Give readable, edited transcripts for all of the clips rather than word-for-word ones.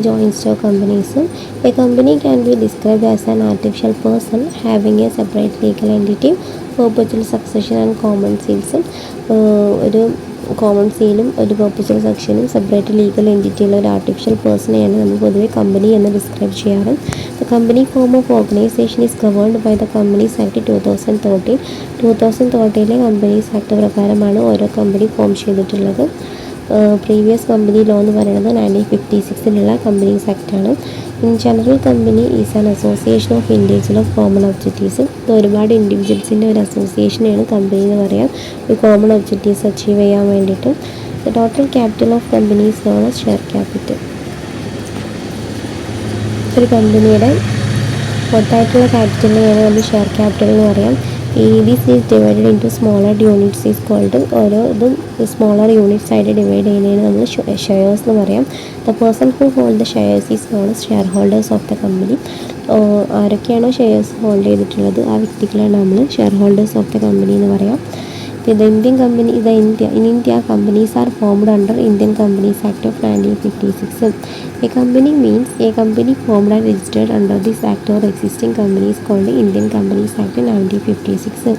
Joint stock companies. A company can be described as an artificial person having a separate legal entity, perpetual succession and common seals. ഒരു common സീലും ഒരു perpetual സെക്ഷനും separate legal എൻറ്റിറ്റിയുള്ള ഒരു artificial പേഴ്സണെയാണ് നമ്മൾ പൊതുവെ company എന്ന് describe ചെയ്യാറ്. The company form of organisation is governed by the companies act 2013. 2013 companies act പ്രകാരമാണ് ഓരോ കമ്പനി ഫോം ചെയ്തിട്ടുള്ളത്. പ്രീവിയസ് കമ്പനി ലോ എന്ന് പറയുന്നത് 1956 കമ്പനീസ് ആക്റ്റാണ്. In general company is an association of individual of common objectives. ഇത് ഒരുപാട് ഇൻഡിവിജ്വൽസിൻ്റെ ഒരു അസോസിയേഷനെയാണ് കമ്പനി എന്ന് പറയാം, ഒരു കോമൺ ഒബ്ജക്റ്റീവ്സ് അച്ചീവ് ചെയ്യാൻ വേണ്ടിയിട്ട്. The total capital of company is known as share capital. ഒരു കമ്പനിയുടെ മൊത്തമായിട്ടുള്ള ക്യാപിറ്റലിനെയാണ് നമ്മൾ ഷെയർ ക്യാപിറ്റൽ എന്ന് പറയാം. This is divided into smaller units is called. ഓരോ ഇതും സ്മോളർ യൂണിറ്റ്സ് ആയിട്ട് ഡിവൈഡ് ചെയ്യുന്നതിന് നമ്മൾ ഷെയർസ് എന്ന് പറയാം. The person who hold the shares is known as shareholders of the company. ആരൊക്കെയാണോ ഷെയർസ് ഹോൾഡ് ചെയ്തിട്ടുള്ളത് ആ വ്യക്തികളാണ് നമ്മൾ shareholders of the company എന്ന് പറയാം. In India, companies are formed under Indian Companies Act of 1956. A company means a company formed and registered under this act or existing company is called Indian Companies Act 1956.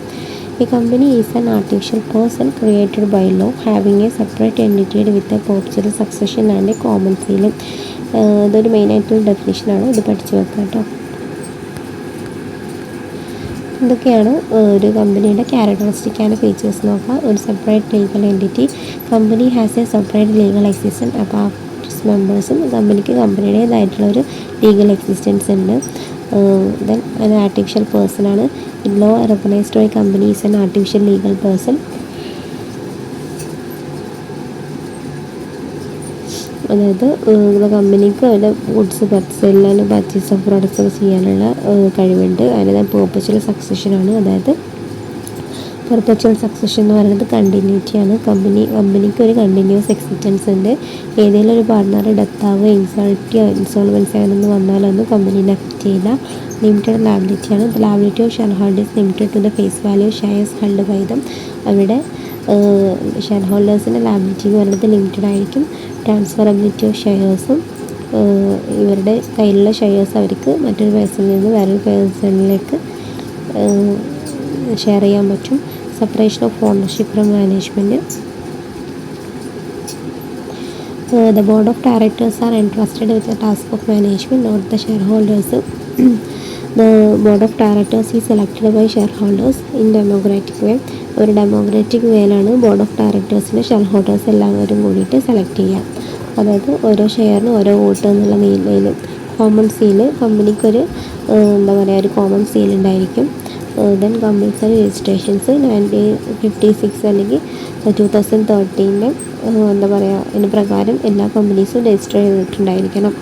A company is an artificial person created by law having a separate entity with a perpetual succession and a common seal. ഇതൊരു മെയിനായിട്ടുള്ള ഡെഫിനിഷനാണ്, ഇത് പഠിച്ചു വെക്കാം കേട്ടോ. ഇതൊക്കെയാണ് ഒരു കമ്പനിയുടെ characteristic and features നോക്കാം. ഒരു separate legal entity. Company has a separate legal existence. അപ്പോൾ ഇറ്റ്സ് മെമ്പേഴ്സും കമ്പനിയുടേതായിട്ടുള്ളൊരു ലീഗൽ എക്സിസ്റ്റൻസ് ഉണ്ട്. ദെൻ ഒരു ആർട്ടിഫിഷ്യൽ പേഴ്സണാണ്. Law recognised by company is an artificial legal person. അതായത് കമ്പനിക്ക് അവരുടെ ഗുഡ്സ് സെല്ലാണ് പർച്ചേസ് ഓഫ് പ്രോഡക്റ്റ്സ് ഒക്കെ ചെയ്യാനുള്ള കഴിവുണ്ട്. അതിന് പെർപ്പച്വൽ സക്സഷനാണ്. അതായത് പെർപ്പച്വൽ സക്സഷൻ എന്ന് പറയുന്നത് കണ്ടിന്യൂറ്റിയാണ്. കമ്പനിക്ക് ഒരു കണ്ടിന്യൂസ് എക്സിസ്റ്റൻസ് ഉണ്ട്. ഏതെങ്കിലും ഒരു പാർട്ട്ണർ ഡെത്താവുക, ഇൻസോൾവൻസി ആണെന്ന് വന്നാലൊന്നും കമ്പനീനെ അഫക്റ്റ് ചെയ്യില്ല. ലിമിറ്റഡ് ലാബിലിറ്റിയാണ്. The liability of shareholders limited to the face value shares held by them. അവിടെ ഷെയർ ഹോൾഡേഴ്സിൻ്റെ ലാബിലിറ്റി എന്ന് പറയുന്നത് ലിമിറ്റഡ് ആയിരിക്കും. ട്രാൻസ്ഫറബിലിറ്റി ഓഫ് ഷെയർസും ഇവരുടെ കയ്യിലുള്ള ഷെയർസ് അവർക്ക് മറ്റൊരു പേഴ്സണിൽ നിന്ന് വേറൊരു പേഴ്സണിലേക്ക് ഷെയർ ചെയ്യാൻ പറ്റും. Separation of ownership from management. The board of directors are entrusted with the task of management, not the shareholders. The board of directors is selected by shareholders in democratic way. ഒരു democratic വേയിലാണ് board of ഡയറക്ടേഴ്സിനെ shareholders എല്ലാവരും കൂടിയിട്ട് select ചെയ്യാം. അതായത് ഓരോ ഷെയറിന് ഓരോ vote എന്നുള്ള നിലയിൽ. കോമൺ സീല് കമ്പനിക്കൊരു ഒരു കോമൺ സീൽ ഉണ്ടായിരിക്കും. ദെൻ കമ്പൽസറി രജിസ്ട്രേഷൻസ് 1956 അല്ലെങ്കിൽ 2013 ഇതിന് പ്രകാരം എല്ലാ കമ്പനീസും register ചെയ്തിട്ടുണ്ടായിരിക്കണം.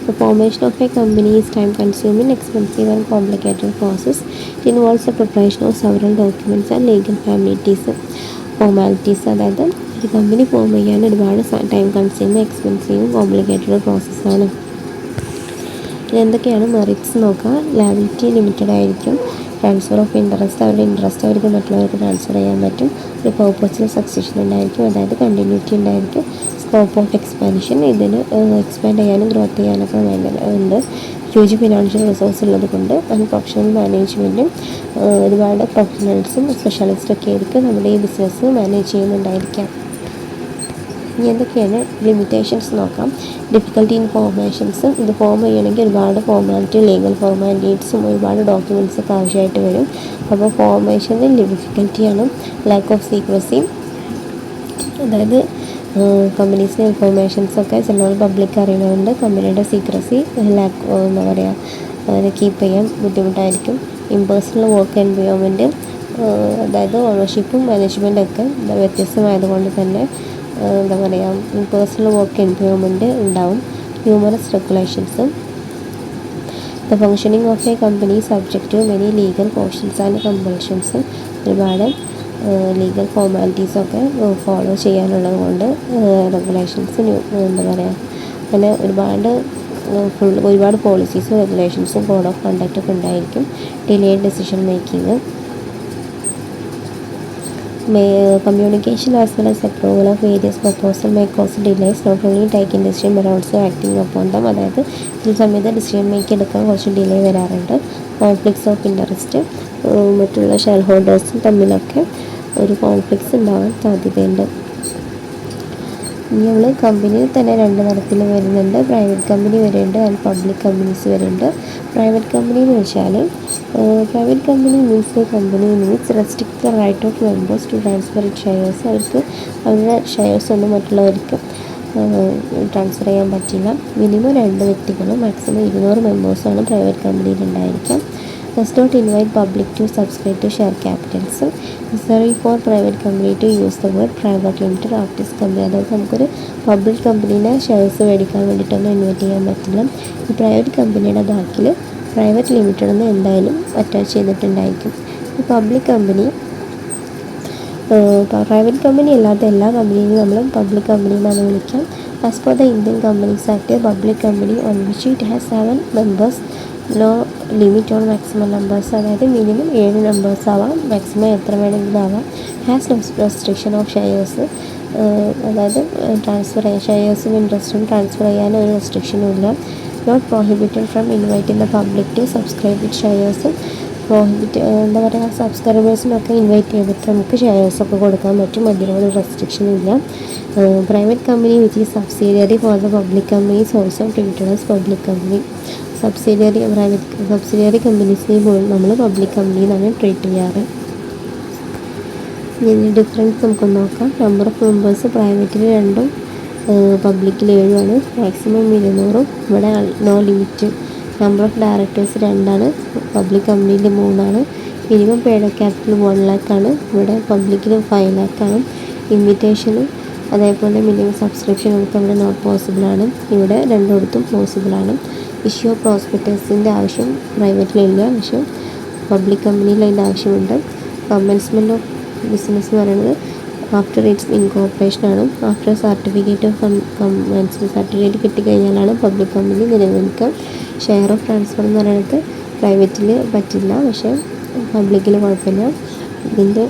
The formation of a company is time-consuming, expensive and complicated process. It involves the preparation of several documents and legal formalities. അതായത് ഒരു കമ്പനി ഫോം ചെയ്യാൻ ഒരുപാട് ടൈം കൺസ്യൂമിങ്, എക്സ്പെൻസീവും കോംപ്ലിക്കേറ്റഡ് പ്രോസസ്സാണ്. ഇതെന്തൊക്കെയാണ് മെറിറ്റ്സ് നോക്കാം. ലാബിലിറ്റി ലിമിറ്റഡ് ആയിരിക്കും. ട്രാൻസ്ഫർ ഓഫ് ഇൻട്രസ്റ്റ്, അവരുടെ interest അവർക്ക് മറ്റുള്ളവർക്ക് ട്രാൻസ്ഫർ ചെയ്യാൻ പറ്റും. ഒരു പെർപ്പച്വൽ സക്സഷൻ ഉണ്ടായിരിക്കും, അതായത് കണ്ടിന്യൂറ്റി ഉണ്ടായിരിക്കും. സ്കോപ്പ് ഓഫ് എക്സ്പാൻഷൻ, ഇതിന് എക്സ്പാൻഡ് ചെയ്യാനും ഗ്രോത്ത് ചെയ്യാനൊക്കെ ഉണ്ട്. ഹ്യൂജ് ഫിനാൻഷ്യൽ റിസോഴ്സ് ഉള്ളത് കൊണ്ട് ആൻഡ് പ്രൊഫഷണൽ മാനേജ്മെൻറ്റും ഒരുപാട് പ്രൊഫഷണൽസും സ്പെഷ്യലിസ്റ്റൊക്കെ ആയിരിക്കും നമ്മുടെ ഈ ബിസിനസ് മാനേജ് ചെയ്യുന്നുണ്ടായിരിക്കാം. ഇനി എന്തൊക്കെയാണ് ലിമിറ്റേഷൻസ് നോക്കാം. Difficulty in formations. ഇത് ഫോം ചെയ്യണമെങ്കിൽ ഒരുപാട് ഫോർമാലിറ്റി, ലീഗൽ ഫോർമാലിറ്റീസും ഒരുപാട് ഡോക്യുമെൻറ്റ്സൊക്കെ ആവശ്യമായിട്ട് വരും. അപ്പോൾ ഫോർമേഷനിൽ ഡിഫിക്കൽറ്റിയാണ്. ലാക്ക് ഓഫ് സീക്രസി, അതായത് കമ്പനീസിൻ്റെ ഇൻഫോർമേഷൻസൊക്കെ ജനറൽ പബ്ലിക് അറിയണതുകൊണ്ട് കമ്പനിയുടെ സീക്രസി അതിനെ കീപ്പ് ചെയ്യാൻ ബുദ്ധിമുട്ടായിരിക്കും. ഇമ്പേഴ്സണൽ വർക്ക് എൻവയോൺമെൻറ്റ്, അതായത് ഓണർഷിപ്പും മാനേജ്മെൻറ്റൊക്കെ വ്യത്യസ്തമായതുകൊണ്ട് തന്നെ പേഴ്സണൽ വർക്ക് എൻവയോൺമെൻറ്റ് ഉണ്ടാവും. ഹ്യൂമറസ് റെഗുലേഷൻസും. The functioning of a company subject to many legal cautions and compulsions. ഒരുപാട് ലീഗൽ ഫോർമാലിറ്റീസൊക്കെ ഫോളോ ചെയ്യാനുള്ളത് കൊണ്ട് റെഗുലേഷൻസ് അങ്ങനെ ഒരുപാട് പോളിസീസും റെഗുലേഷൻസും കോഡ് ഓഫ് കണ്ടക്റ്റൊക്കെ ഉണ്ടായിരിക്കും. Delayed decision making. Communication as well as approval of various proposal may cause delays, not only taking decision but also acting upon them. അതായത് ചില സമയത്ത് ഡിസിഷൻ മേക്ക് എടുക്കാൻ കുറച്ച് ഡിലേ വരാറുണ്ട്. കോൺഫ്ലിക്ട്സ് ഓഫ് ഇൻട്രസ്റ്റ്, മറ്റുള്ള share ഹോൾഡേഴ്സും തമ്മിലൊക്കെ ഒരു conflicts ഉണ്ടാവാൻ സാധ്യതയുണ്ട്. ഇനി നമ്മൾ കമ്പനിയിൽ തന്നെ രണ്ട് തരത്തിൽ വരുന്നുണ്ട്. പ്രൈവറ്റ് കമ്പനി വരുന്നുണ്ട് ആൻഡ് പബ്ലിക് കമ്പനീസ് വരുന്നുണ്ട്. പ്രൈവറ്റ് കമ്പനി എന്ന് വെച്ചാൽ private company means the company means restrict the right of members to transfer it shares. അവർക്ക് അവരുടെ ഷെയർസ് ഒന്നും മറ്റുള്ളവർക്ക് ട്രാൻസ്ഫർ ചെയ്യാൻ പറ്റില്ല. മിനിമം 2 വ്യക്തികളും മാക്സിമം 200 മെമ്പേഴ്സാണ് പ്രൈവറ്റ് കമ്പനിയിൽ ഉണ്ടായിരിക്കാം. Does not invite public to subscribe to share capitals. Necessary for private company to use the word private limited artist company. അതായത് നമുക്കൊരു പബ്ലിക് കമ്പനീനെ ഷെയർസ് മേടിക്കാൻ വേണ്ടിയിട്ടൊന്നും ഇൻവൈറ്റ് ചെയ്യാൻ പറ്റില്ല. ഈ പ്രൈവറ്റ് കമ്പനിയുടെ ബാക്കിൽ പ്രൈവറ്റ് ലിമിറ്റഡ് എന്ന് എന്തായാലും അറ്റാച്ച് ചെയ്തിട്ടുണ്ടായിരിക്കും. ഈ പബ്ലിക് കമ്പനി പ്രൈവറ്റ് കമ്പനി അല്ലാത്ത എല്ലാ കമ്പനിയും നമ്മൾ പബ്ലിക് കമ്പനി എന്നാണ് വിളിക്കാം. As per the Indian companies act public company on which it has 7 members, no limit on maximum numbers. അതായത് മിനിമം 7 നമ്പേഴ്സ് ആവാം, മാക്സിമം എത്ര വേണമെങ്കിലും ആവാം. Has no restriction of shares, അതായത് ട്രാൻസ്ഫർ ഷെയർസും ഇൻട്രസ്റ്റും ട്രാൻസ്ഫർ ചെയ്യാൻ ഒരു റെസ്ട്രിക്ഷനും ഇല്ല. Not prohibited from inviting the public to subscribe with shares. എന്താ പറയുക, സബ്സ്ക്രൈബേഴ്സിനൊക്കെ ഇൻവൈറ്റ് ചെയ്തിട്ട് നമുക്ക് ഷെയർസൊക്കെ കൊടുക്കാൻ പറ്റും, അതിനൊരു റെസ്ട്രിക്ഷനും ഇല്ല. Private company which is subsidiary for the public companies also treated as public company. Subsidiary കമ്പനീസിനെ പോലും നമ്മൾ പബ്ലിക് കമ്പനി എന്നാണ് ട്രീറ്റ് ചെയ്യാറ്. ഇതിൻ്റെ ഡിഫറൻസ് നമുക്കൊന്ന് നോക്കാം. നമ്പർ ഓഫ് മെമ്പേഴ്സ് പ്രൈവറ്റിൽ 2ഉം പബ്ലിക്കിൽ 7ആണ്. മാക്സിമം 200, ഇവിടെ no limit. Number of directors 2ആണ്, പബ്ലിക് കമ്പനിയിൽ 3ആണ്. മിനിമം പെയ്ഡ് ക്യാപിറ്റൽ 1 lakh ആണ്, ഇവിടെ പബ്ലിക്കിൽ 5 lakh ആണ്. ഇൻവിറ്റേഷനും അതേപോലെ മിനിമം സബ്സ്ക്രിപ്ഷനൊക്കെ ഇവിടെ നോട്ട് പോസിബിളാണ്, ഇവിടെ രണ്ടിടത്തും പോസിബിളാണ്. ഇഷ്യൂ ഓഫ് പ്രോസ്പെക്ടസിൻ്റെ ആവശ്യം പ്രൈവറ്റിലില്ല, പക്ഷേ പബ്ലിക് കമ്പനിയിൽ അതിൻ്റെ ആവശ്യമുണ്ട്. കമൻസ്മെൻറ്റ് ഓഫ് ബിസിനസ് എന്ന് പറയുന്നത് ആഫ്റ്റർ ഇറ്റ്സ് ഇൻകോർപ്പറേഷനാണ്. After certificate of commencement certificate കിട്ടിക്കഴിഞ്ഞാലാണ് പബ്ലിക് കമ്പനി നിലനിൽക്കുക. ഷെയർ ഓഫ് ട്രാൻസ്ഫർ എന്ന് പറയുന്നത് പ്രൈവറ്റിൽ പറ്റില്ല, പക്ഷേ പബ്ലിക്കിൽ കുഴപ്പമില്ല. ഇതിൻ്റെ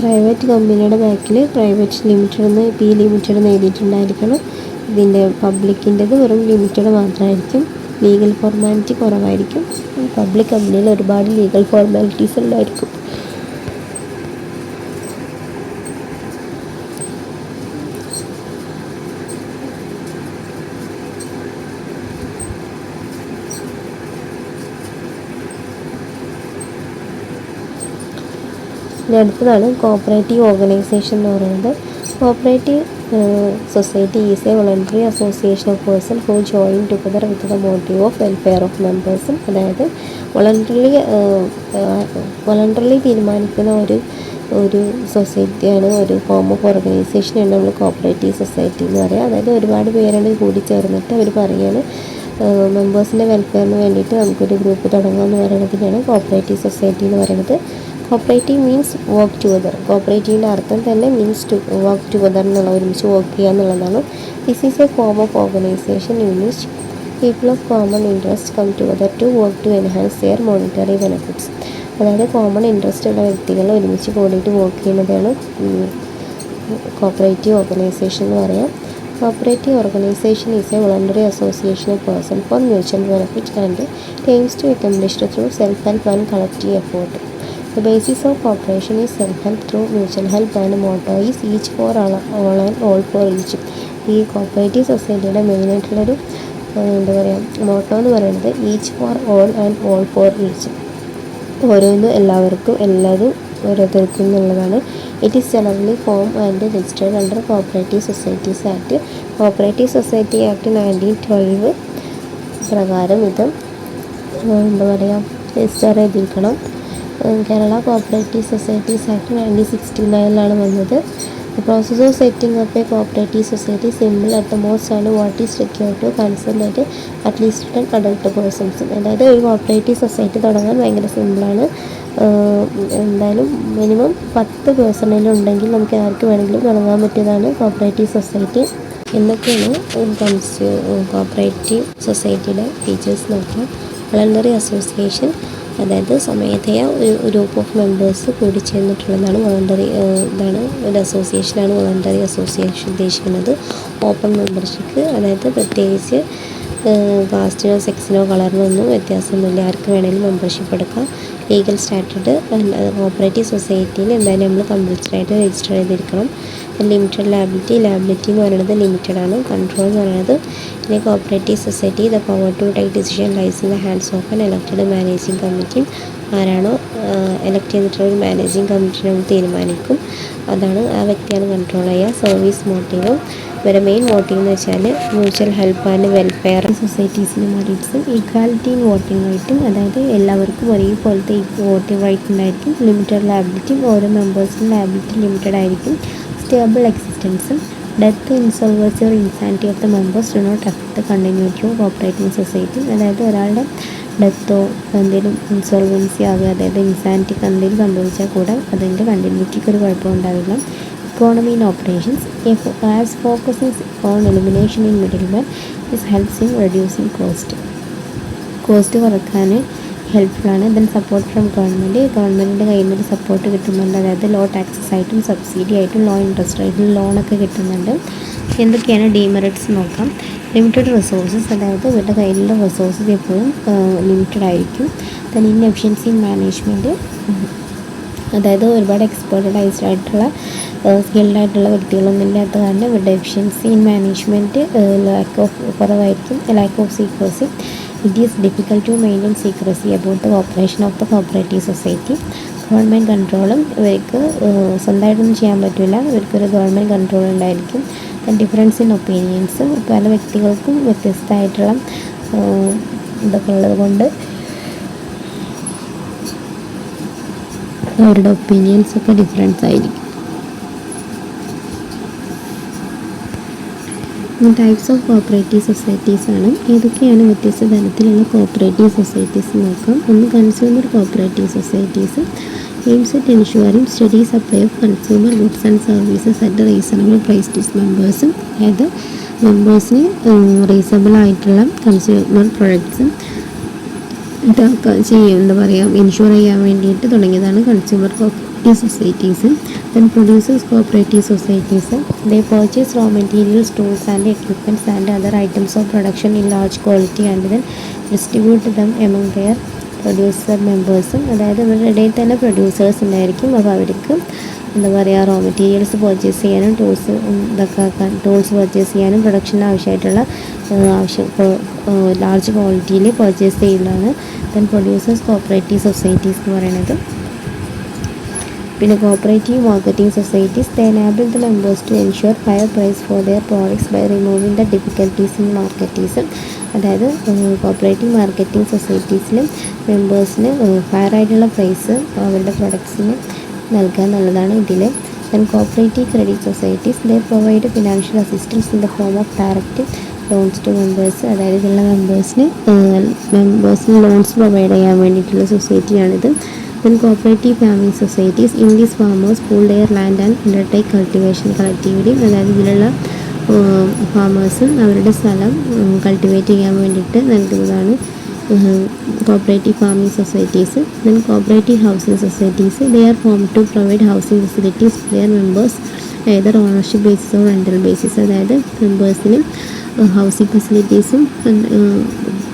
പ്രൈവറ്റ് കമ്പനിയുടെ ബാക്കിൽ പ്രൈവറ്റ് ലിമിറ്റഡ് എന്ന് പി ലിമിറ്റഡ് എന്ന് എഴുതിയിട്ടുണ്ടായിരിക്കണം. ഇതിൻ്റെ പബ്ലിക്കിൻ്റെത് വെറും ലിമിറ്റഡ് മാത്രമായിരിക്കും. ലീഗൽ ഫോർമാലിറ്റി കുറവായിരിക്കും. പബ്ലിക് കമ്പനിയിൽ ഒരുപാട് ലീഗൽ ഫോർമാലിറ്റീസ് ഉണ്ടായിരിക്കും. ഇനി അടുത്തതാണ് കോപ്പറേറ്റീവ് ഓർഗനൈസേഷൻ എന്ന് പറയുന്നത്. Cooperative society is a voluntary association of persons who join together with the motive of welfare of members. അതായത് വളണ്ടറിലി തീരുമാനിക്കുന്ന ഒരു സൊസൈറ്റിയാണ്, ഒരു ഫോം ഓഫ് ഓർഗനൈസേഷനാണ് നമ്മൾ കോപ്പറേറ്റീവ് സൊസൈറ്റി എന്ന് പറയുക. അതായത് ഒരുപാട് പേരാണ് കൂടി ചേർന്നിട്ട് അവർ പറയുകയാണ് മെമ്പേഴ്സിൻ്റെ വെൽഫെയറിന് വേണ്ടിയിട്ട് നമുക്കൊരു ഗ്രൂപ്പ് തുടങ്ങാമെന്ന് പറയുന്നതിനാണ് കോപ്പറേറ്റീവ് സൊസൈറ്റി എന്ന് പറയുന്നത്. Cooperative means work together. കോപ്പറേറ്റീവിൻ്റെ അർത്ഥം തന്നെ മീൻസ് ടു വർക്ക് ടുഗദർ എന്നുള്ള, ഒരുമിച്ച് വർക്ക് ചെയ്യുക എന്നുള്ളതാണ്. This is a form of organisation in which people of common interest come together to work to enhance their monetary benefits. അതായത് കോമൺ ഇൻട്രസ്റ്റ് ഉള്ള വ്യക്തികൾ ഒരുമിച്ച് കൂടിയിട്ട് വർക്ക് ചെയ്യുന്നതാണ് കോപ്പറേറ്റീവ് ഓർഗനൈസേഷൻ എന്ന് പറയാം. Cooperative organisation is a voluntary association of person for mutual benefit and aims to accomplished through self help and collective effort. The basis of cooperation is self-help through mutual help and motto is each for all and all for each. ഈ cooperative സൊസൈറ്റിയുടെ മെയിനായിട്ടുള്ളൊരു എന്താ പറയുക motto എന്ന് പറയുന്നത് each for all and all for each. ഓരോന്നും എല്ലാവർക്കും എല്ലാതും ഓരോരുത്തർക്കും എന്നുള്ളതാണ്. It is generally form and registered under cooperative societies act. Cooperative society act 1912 പ്രകാരം ഇത് എന്താ പറയുക രജിസ്റ്റർ ചെയ്തിരിക്കണം. കേരള കോപ്പറേറ്റീവ് സൊസൈറ്റീസ് ആക്ട് 1969 വന്നത്. The process of setting up a cooperative society simple at the most and what is required to consult at least 10 adult persons. അതായത് ഒരു cooperative society തുടങ്ങാൻ ഭയങ്കര സിമ്പിളാണ്. എന്തായാലും മിനിമം 10 പേഴ്സണെങ്കിലും ഉണ്ടെങ്കിൽ നമുക്ക് ആർക്ക് വേണമെങ്കിലും തുടങ്ങാൻ പറ്റിയതാണ് കോപ്പറേറ്റീവ് സൊസൈറ്റി. എന്നൊക്കെയാണ് കോപ്പറേറ്റീവ് സൊസൈറ്റിയുടെ ഫീച്ചേഴ്സ് നോക്കാം. വോളണ്ടറി അസോസിയേഷൻ അതായത് സ്വമേധയാ ഒരു ഗ്രൂപ്പ് ഓഫ് മെമ്പേഴ്സ് കൂടി ചേർന്നിട്ടുള്ളതാണ് വോളണ്ടറി. ഇതാണ് ഒരു അസോസിയേഷനാണ് വോളണ്ടറി അസോസിയേഷൻ ഉദ്ദേശിക്കുന്നത്. ഓപ്പൺ മെമ്പർഷിപ്പ്, അതായത് പ്രത്യേകിച്ച് കാസ്റ്റിനോ സെക്സിനോ കളറിനോ ഒന്നും വ്യത്യാസമൊന്നുമില്ല, ആർക്ക് വേണമെങ്കിലും മെമ്പർഷിപ്പ് എടുക്കാം. ലീഗൽ സ്റ്റാറ്റഡ് കോപ്പറേറ്റീവ് സൊസൈറ്റിയിൽ എന്തായാലും നമ്മൾ കമ്പൽസറി ആയിട്ട് രജിസ്റ്റർ ചെയ്തിരിക്കണം. ലിമിറ്റഡ് ലാബിലിറ്റി എന്ന് പറയുന്നത് ലിമിറ്റഡ് ആണ്. കൺട്രോൾ എന്ന് പറയുന്നത് ഇനി cooperative society the power to take decision lies in the hands of an elected managing committee. ആരാണോ എലക്ട് ചെയ്തിട്ടുള്ള ഒരു മാനേജിങ് കമ്മിറ്റി നമ്മൾ തീരുമാനിക്കും, അതാണ് ആ വ്യക്തിയാണ് കൺട്രോൾ ചെയ്യുക. സർവീസ് മോട്ടീവും ഇവരുടെ മെയിൻ മോട്ടീവ് എന്ന് വെച്ചാൽ മ്യൂച്വൽ ഹെൽപ്പ് ആൻഡ് വെൽഫെയർ സൊസൈറ്റീസിന് മെറിറ്റ്സും ഈക്വാലിറ്റി ഇൻ വോട്ടിംഗ് റൈറ്റും, അതായത് എല്ലാവർക്കും ഒരേപോലത്തെ വോട്ടിംഗ് റൈറ്റ് ഉണ്ടായിരിക്കും. ലിമിറ്റഡ് ലാബിലിറ്റിയും, ഓരോ മെമ്പേഴ്സിനും ലാബിലിറ്റി ലിമിറ്റഡ് ആയിരിക്കും. സ്റ്റേബിൾ എക്സിസ്റ്റൻസും, death, insolvency or insanity of the members do not affect the continuity of operating society. അതായത് ഒരാളുടെ ഡെത്തോ എന്തെങ്കിലും ഇൻസോൾവൻസി ആകുക, അതായത് ഇൻസാനിറ്റിക്ക് എന്തെങ്കിലും സംഭവിച്ചാൽ കൂടെ അതിൻ്റെ കണ്ടിന്യൂറ്റിക്ക് ഒരു കുഴപ്പമുണ്ടാവില്ല. Economy in operations, as focuses on elimination in middlemen, this helps in reducing cost കുറക്കാൻ ഹെൽപ്ഫുള്ളാണ്. ദെൻ സപ്പോർട്ട് ഫ്രം ഗവൺമെൻറ്റിൻ്റെ കയ്യിൽ നിന്ന് സപ്പോർട്ട് കിട്ടുന്നുണ്ട്, അതായത് ലോ ടാക്സസ് ആയിട്ടും സബ്സിഡി ആയിട്ടും ലോ ഇൻട്രസ്റ്റ് ആയിട്ടും ലോണൊക്കെ കിട്ടുന്നുണ്ട്. എന്തൊക്കെയാണ് ഡീമെറിറ്റ്സ് നോക്കാം. ലിമിറ്റഡ് റിസോഴ്സസ്, അതായത് ഇവരുടെ കയ്യിലുള്ള റിസോഴ്സസ് എപ്പോഴും ലിമിറ്റഡ് ആയിരിക്കും. ദെൻ ഇൻഎഫിഷ്യൻസി ഇൻ മാനേജ്മെൻറ്റ്, അതായത് ഒരുപാട് എക്സ്പേർട്ടൈസ്ഡ് ആയിട്ടുള്ള സ്കിൽഡ് ആയിട്ടുള്ള വ്യക്തികളൊന്നും ഇല്ലാത്ത കാരണം ഇവരുടെ എഫിഷ്യൻസി ഇൻ മാനേജ്മെൻറ്റ് കുറവായിരിക്കും. Lack of secrecy, it is difficult to maintain secrecy about the operation of the cooperative society. Government കൺട്രോളും ഇവർക്ക് സ്വന്തമായിട്ടൊന്നും ചെയ്യാൻ പറ്റില്ല, ഇവർക്കൊരു ഗവൺമെൻറ് കൺട്രോൾ ഉണ്ടായിരിക്കും. ഡിഫറൻസ് ഇൻ ഒപ്പീനിയൻസും, പല വ്യക്തികൾക്കും വ്യത്യസ്തമായിട്ടുള്ള ഇതൊക്കെ ഉള്ളത് കൊണ്ട് അവരുടെ ഒപ്പീനിയൻസൊക്കെ ഡിഫറൻസ് ആയിരിക്കും. ടൈപ്സ് ഓഫ് കോപ്പറേറ്റീവ് സൊസൈറ്റീസ് ആണ്. ഏതൊക്കെയാണ് വ്യത്യസ്ത തരത്തിലുള്ള കോപ്പറേറ്റീവ് സൊസൈറ്റീസ് നോക്കാം. ഒന്ന് consumer cooperative societies, aims at ensuring steady supply of consumer goods and services at reasonable price to മെമ്പേഴ്സും, അതായത് മെമ്പേഴ്സിന് റീസണബിൾ ആയിട്ടുള്ള കൺസ്യൂമർ പ്രൊഡക്ട്സും എന്താ പറയുക ഇൻഷുർ ചെയ്യാൻ വേണ്ടിയിട്ട് തുടങ്ങിയതാണ് consumer cooperative societies. Then producers cooperative societies, they purchase raw materials, tools and equipments and other items of production in large quality and then distribute them among their producer മെമ്പേഴ്സും, അതായത് ഇവരുടെ ഇടയിൽ തന്നെ പ്രൊഡ്യൂസേഴ്സ് ഉണ്ടായിരിക്കും. അപ്പോൾ അവർക്ക് എന്താ പറയുക റോ മെറ്റീരിയൽസ് പർച്ചേസ് ചെയ്യാനും ടൂൾസ് പർച്ചേസ് ചെയ്യാനും പ്രൊഡക്ഷന് ആവശ്യമായിട്ടുള്ള ലാർജ് ക്വാളിറ്റിയിൽ പർച്ചേസ് ചെയ്യുന്നതാണ് ദെൻ പ്രൊഡ്യൂസേഴ്സ് കോപ്പറേറ്റീവ് സൊസൈറ്റീസ് എന്ന് പറയുന്നത്. പിന്നെ cooperative marketing societies, they enable the members to ensure higher price for their products by removing the difficulties in markets. അതായത് കോപ്പറേറ്റീവ് മാർക്കറ്റിംഗ് സൊസൈറ്റീസിലും മെമ്പേഴ്സിന് ഹയർ ആയിട്ടുള്ള പ്രൈസ് അവരുടെ പ്രൊഡക്ട്സിന് നൽകുക എന്നുള്ളതാണ് ഇതിൽ. Then cooperative credit societies, they provide financial assistance in the form of direct loans to members, അതായത് ഇതിലുള്ള മെമ്പേഴ്സിന് ലോൺസ് പ്രൊവൈഡ് ചെയ്യാൻ വേണ്ടിയിട്ടുള്ള സൊസൈറ്റിയാണിത്. Then cooperative farming societies, in these farmers pool their land and undertake cultivation collectively, അതായത് ഇതിലുള്ള ഫാമേഴ്സും അവരുടെ സ്ഥലം cultivate ചെയ്യാൻ വേണ്ടിയിട്ട് നൽകുന്നതാണ് cooperative farming societies. Then cooperative housing societies, they are form to provide housing facilities to their members either ownership ബേസിസോ rental basis, അതായത് മെമ്പേഴ്സിന് ഹൗസിംഗ് ഫെസിലിറ്റീസും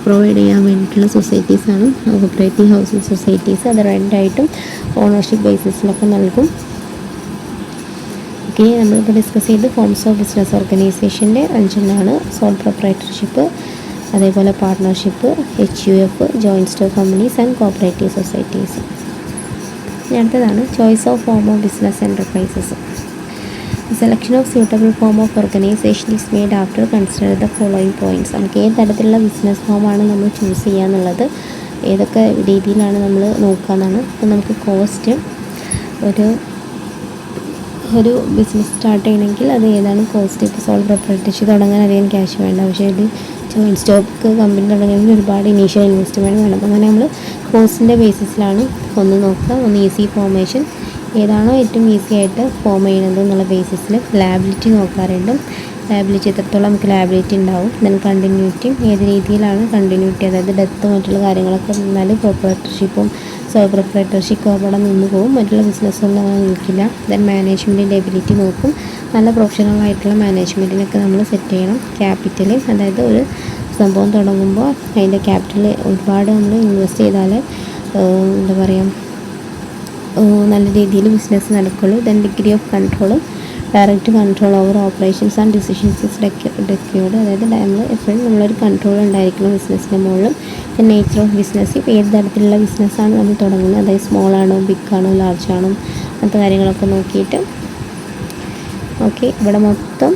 പ്രൊവൈഡ് ചെയ്യാൻ വേണ്ടിയിട്ടുള്ള സൊസൈറ്റീസാണ് കോപ്പറേറ്റീവ് ഹൗസിംഗ് സൊസൈറ്റീസ്. അത് റെൻ്റായിട്ടും ഓണർഷിപ്പ് ബേസിസിലൊക്കെ നൽകും. ഓക്കെ, നമ്മളിപ്പോൾ ഡിസ്കസ് ചെയ്ത് ഫോംസ് ഓഫ് ബിസിനസ് ഓർഗനൈസേഷൻ്റെ 5 സോൾ പ്രൊപ്രൈറ്റർഷിപ്പ്, അതേപോലെ partnership, HUF, joint stock companies and cooperative societies. അടുത്തതാണ് choice of form of business enterprises. Selection of suitable form of organisation is made after consider the following points. നമുക്ക് ഏത് തരത്തിലുള്ള business ഫോമാണ് നമ്മൾ choose ചെയ്യുക എന്നുള്ളത്, ഏതൊക്കെ രീതിയിലാണ് നമ്മൾ നോക്കുക എന്നാണ്. അപ്പോൾ നമുക്ക് കോസ്റ്റ്, ഒരു ബിസിനസ് സ്റ്റാർട്ട് ചെയ്യണമെങ്കിൽ അത് ഏതാണ് കോസ്റ്റ്. ഇപ്പോൾ സോൾ പ്രൊപ്രൈറ്റർഷിപ്പ് തുടങ്ങാൻ അധികം ക്യാഷ് വേണ്ട, പക്ഷേ ഇത് ജോയിൻറ്റ് സ്റ്റോക്ക് കമ്പനി തുടങ്ങണമെങ്കിൽ ഒരുപാട് ഇനീഷ്യൽ ഇൻവെസ്റ്റ്മെൻറ്റ് വേണം. അങ്ങനെ നമ്മൾ കോസ്റ്റിൻ്റെ ബേസിസിലാണ് ഒന്ന് നോക്കുക. ഒന്ന് ഈസി ഫോർമേഷൻ, ഏതാണോ ഏറ്റവും ഈസി ആയിട്ട് ഫോം ചെയ്യുന്നത് എന്നുള്ള ബേസിസിൽ ലാബിലിറ്റി നോക്കാറുണ്ട്. ലാബിലിറ്റി എത്രത്തോളം നമുക്ക് ലാബിലിറ്റി ഉണ്ടാവും, ദെൻ കണ്ടിന്യൂറ്റി ഏത് രീതിയിലാണ് കണ്ടിന്യൂറ്റി, അതായത് ഡെത്ത് മറ്റുള്ള കാര്യങ്ങളൊക്കെ നിന്നാൽ പ്രൊപ്പറേറ്റർഷിപ്പും സോ പ്രൊപ്പറേറ്റർഷിപ്പ് അവിടെ നിന്ന് പോകും, മറ്റുള്ള ബിസിനസ്സുകളിൽ അങ്ങനെ നിൽക്കില്ല. ദെൻ മാനേജ്മെൻറ്റിൻ്റെ എബിലിറ്റി നോക്കും. നല്ല പ്രൊഫഷണൽ ആയിട്ടുള്ള മാനേജ്മെൻറ്റിനൊക്കെ നമ്മൾ സെറ്റ് ചെയ്യണം. ക്യാപിറ്റൽ, അതായത് ഒരു സംഭവം തുടങ്ങുമ്പോൾ അതിൻ്റെ ക്യാപിറ്റൽ ഒരുപാട് നമ്മൾ ഇൻവെസ്റ്റ് ചെയ്താൽ എന്താ പറയുക നല്ല രീതിയിൽ ബിസിനസ് നടക്കുള്ളൂ. Then degree of control, direct control over operations and decisions ഡെക്യൂർഡ്, അതായത് നമ്മൾ എപ്പോഴും നമ്മളൊരു കൺട്രോൾ ഉണ്ടായിരിക്കണം ബിസിനസ്സിൻ്റെ മുകളിലും. ദെൻ നേച്ചർ ഓഫ് ബിസിനസ്, ഇപ്പോൾ ഏത് തരത്തിലുള്ള ബിസിനസ്സാണ് നമ്മൾ തുടങ്ങുന്നത്, അതായത് സ്മോൾ ആണോ ബിഗ് ആണോ ലാർജ് ആണോ അങ്ങനത്തെ കാര്യങ്ങളൊക്കെ നോക്കിയിട്ട്. ഓക്കെ, ഇവിടെ മൊത്തം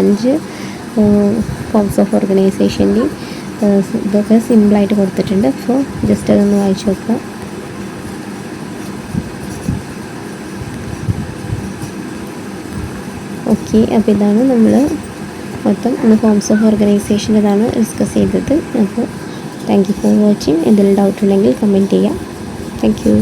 5 ഫോംസ് ഓഫ് ഓർഗനൈസേഷൻ്റെയും ഇതൊക്കെ സിമ്പിളായിട്ട് കൊടുത്തിട്ടുണ്ട്. അപ്പോൾ ജസ്റ്റ് അതൊന്ന് വായിച്ചു നോക്കുക. ഓക്കെ, അപ്പോൾ ഇതാണ് നമ്മൾ മൊത്തം ഫോംസ് ഓഫ് ഓർഗനൈസേഷൻ ഇതാണ് ഡിസ്കസ് ചെയ്തത്. അപ്പോൾ താങ്ക് യു ഫോർ വാച്ചിങ്. എന്തെങ്കിലും ഡൗട്ട് ഉണ്ടെങ്കിൽ കമൻറ്റ് ചെയ്യാം. Thank you.